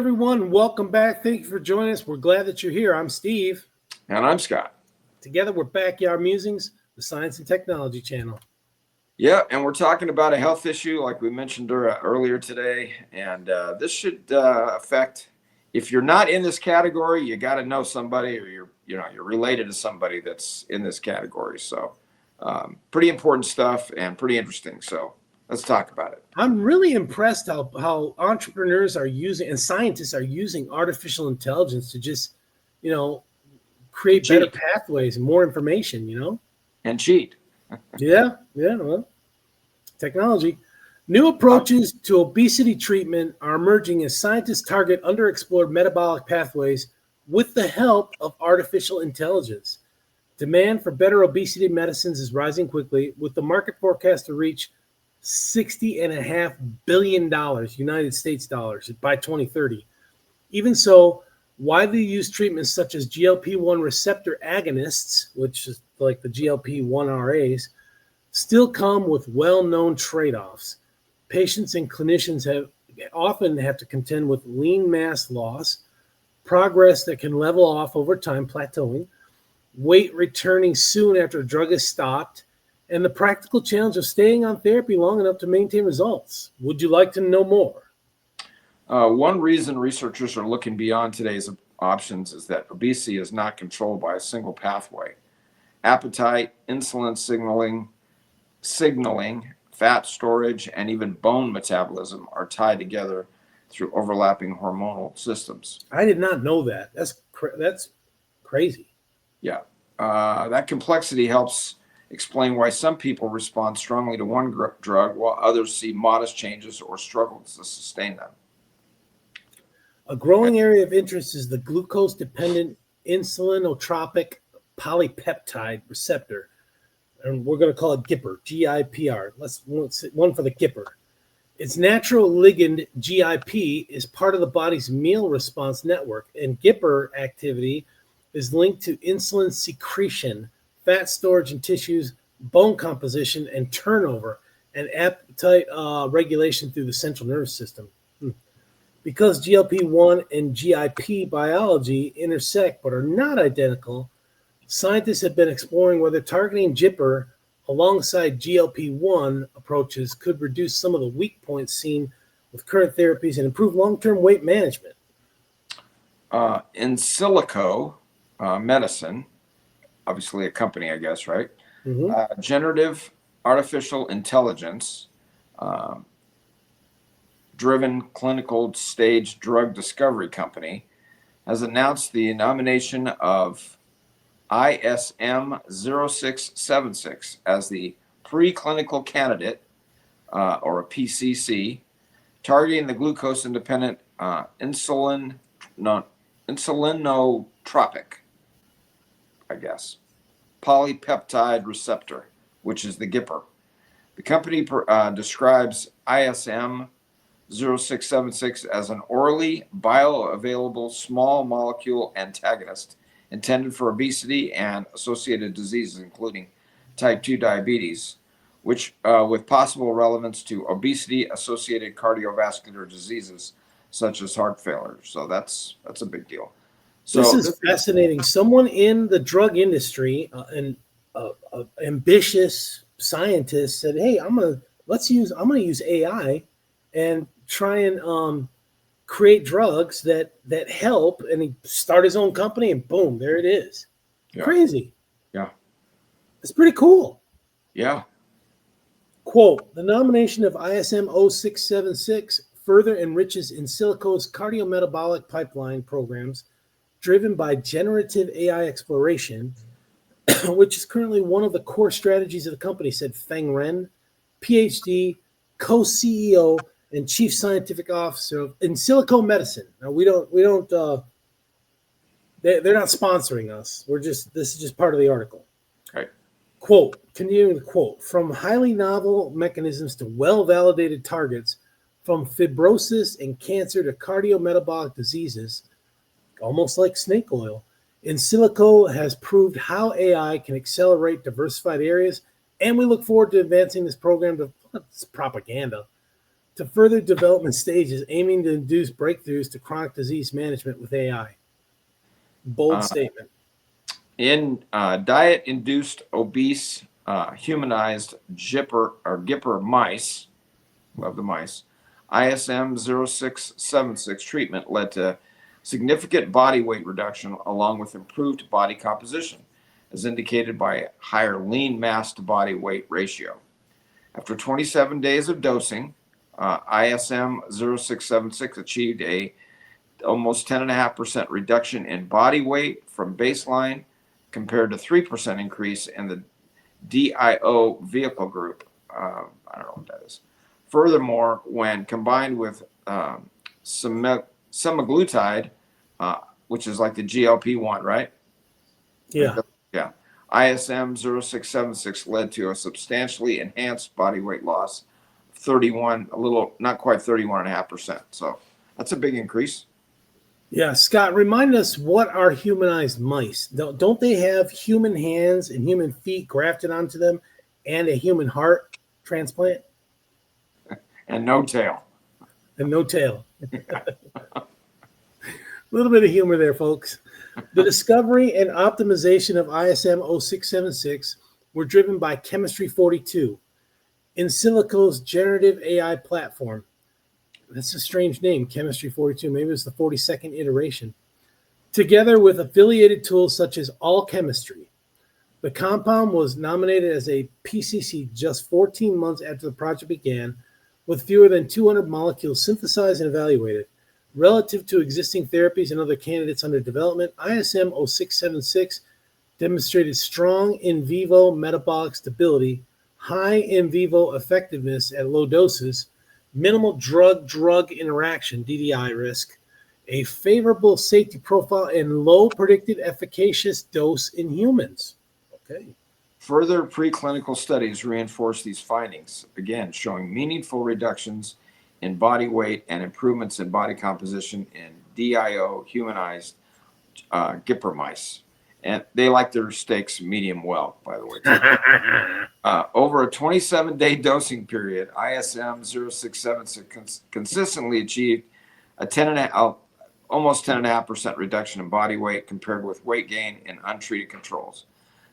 Everyone, welcome back. Thank you for joining us. We're glad that you're here. I'm Steve. And I'm Scott. Together, we're Backyard Musings, the Science and Technology channel. Yeah, and we're talking about a health issue like we mentioned earlier today. And this should affect, if you're not in this category, you got to know somebody, or you're related to somebody that's in this category. So pretty important stuff and pretty interesting. So let's talk about it. I'm really impressed how entrepreneurs are using and scientists are using artificial intelligence to just, create better pathways and more information, And cheat. Yeah, well, technology. New approaches to obesity treatment are emerging as scientists target underexplored metabolic pathways with the help of artificial intelligence. Demand for better obesity medicines is rising quickly, with the market forecast to reach $60.5 billion United States dollars by 2030. Even so, widely used treatments such as GLP-1 receptor agonists, which is like the GLP-1 RAs, still come with well-known trade-offs. Patients and clinicians often have to contend with lean mass loss, progress that can level off over time, plateauing, weight returning soon after a drug is stopped, and the practical challenge of staying on therapy long enough to maintain results. Would you like to know more? One reason researchers are looking beyond today's options is that obesity is not controlled by a single pathway. Appetite, insulin signaling, fat storage, and even bone metabolism are tied together through overlapping hormonal systems. I did not know that. That's crazy. Yeah. That complexity helps explain why some people respond strongly to one drug while others see modest changes or struggle to sustain them. A growing area of interest is the glucose-dependent insulinotropic polypeptide receptor, and we're going to call it GIPR, G-I-P-R. Let's one for the GIPR. Its natural ligand, GIP, is part of the body's meal response network, and GIPR activity is linked to insulin secretion, fat storage in tissues, bone composition and turnover, and appetite regulation through the central nervous system. Because GLP-1 and GIP biology intersect but are not identical, scientists have been exploring whether targeting GIPR alongside GLP-1 approaches could reduce some of the weak points seen with current therapies and improve long-term weight management. In silico medicine, obviously a company, I guess, right? Mm-hmm. Generative artificial intelligence driven clinical stage drug discovery company has announced the nomination of ISM 0676 as the preclinical candidate, or a PCC, targeting the glucose-independent insulinotropic, I guess, polypeptide receptor, which is the GIPR. The company describes ISM 0676 as an orally bioavailable small molecule antagonist intended for obesity and associated diseases, including type 2 diabetes, which with possible relevance to obesity-associated cardiovascular diseases such as heart failure. So that's a big deal. So this is fascinating. Someone in the drug industry, an ambitious scientist, said, "Hey, I'm gonna use AI and try and create drugs that help." And he start his own company, and boom, there it is. Yeah. Crazy. Yeah, it's pretty cool. Yeah. Quote: the nomination of ISM 0676 further enriches in silico's cardiometabolic pipeline programs driven by generative AI exploration, which is currently one of the core strategies of the company, said Feng Ren, PhD, co-CEO, and chief scientific officer of In Silico Medicine. Now they're not sponsoring us. This is just part of the article. Right. Quote, continuing the quote, from highly novel mechanisms to well-validated targets, from fibrosis and cancer to cardiometabolic diseases, almost like snake oil, In Silico has proved how AI can accelerate diversified areas, and we look forward to advancing this program to propaganda to further development stages, aiming to induce breakthroughs to chronic disease management with AI. Bold statement. In diet-induced obese humanized GIPR mice, love the mice, ISM 0676 treatment led to significant body weight reduction along with improved body composition, as indicated by a higher lean mass to body weight ratio. After 27 days of dosing, ISM 0676 achieved a almost 10.5% reduction in body weight from baseline compared to 3% increase in the DIO vehicle group. I don't know what that is. Furthermore, when combined with semaglutide, which is like the GLP-1, right? Yeah. Yeah. ISM 0676 led to a substantially enhanced body weight loss, 31, not quite 31.5%. So that's a big increase. Yeah, Scott, remind us, what are humanized mice? Don't they have human hands and human feet grafted onto them and a human heart transplant? And no tail. And no tail. A little bit of humor there, folks. The discovery and optimization of ISM 0676 were driven by Chemistry 42, in silico's generative AI platform. That's a strange name, Chemistry 42. Maybe it's the 42nd iteration. Together with affiliated tools such as All Chemistry. The compound was nominated as a PCC just 14 months after the project began, with fewer than 200 molecules synthesized and evaluated. Relative to existing therapies and other candidates under development, ISM 0676 demonstrated strong in vivo metabolic stability, high in vivo effectiveness at low doses, minimal drug-drug interaction, DDI risk, a favorable safety profile, and low predicted efficacious dose in humans. Okay. Further preclinical studies reinforce these findings, again, showing meaningful reductions in body weight and improvements in body composition in DIO humanized GIPR mice. And they like their steaks medium well, by the way. Over a 27-day dosing period, ISM 0676 consistently achieved a almost 10.5% reduction in body weight compared with weight gain in untreated controls.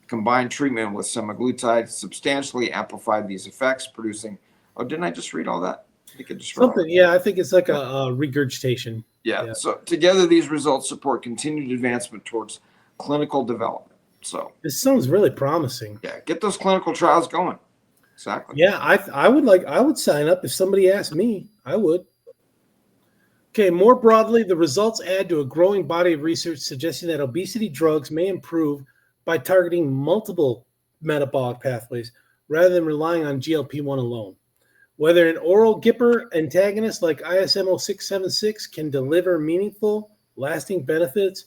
Combined treatment with semaglutide substantially amplified these effects, producing. Oh, didn't I just read all that? I think I just read something. Yeah, I think it's like a regurgitation. Yeah. So together, these results support continued advancement towards clinical development. So this sounds really promising. Yeah, get those clinical trials going. Exactly. Yeah, I would sign up if somebody asked me. I would. Okay, more broadly, the results add to a growing body of research suggesting that obesity drugs may improve by targeting multiple metabolic pathways rather than relying on GLP-1 alone. Whether an oral GIPR antagonist like ISM 0676 can deliver meaningful, lasting benefits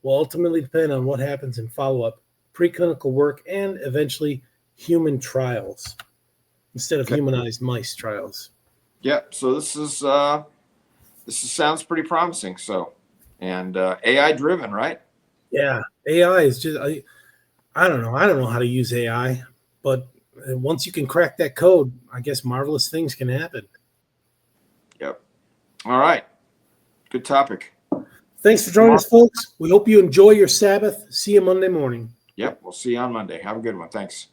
will ultimately depend on what happens in follow-up, preclinical work, and eventually human trials instead of humanized mice trials. Yeah, so this sounds pretty promising. So, and AI driven, right? Yeah, AI is just I don't know how to use AI, but once you can crack that code, I guess marvelous things can happen. Yep. All right. Good topic. Thanks for joining us, folks. We hope you enjoy your Sabbath. See you Monday morning. Yep. We'll see you on Monday. Have a good one. Thanks.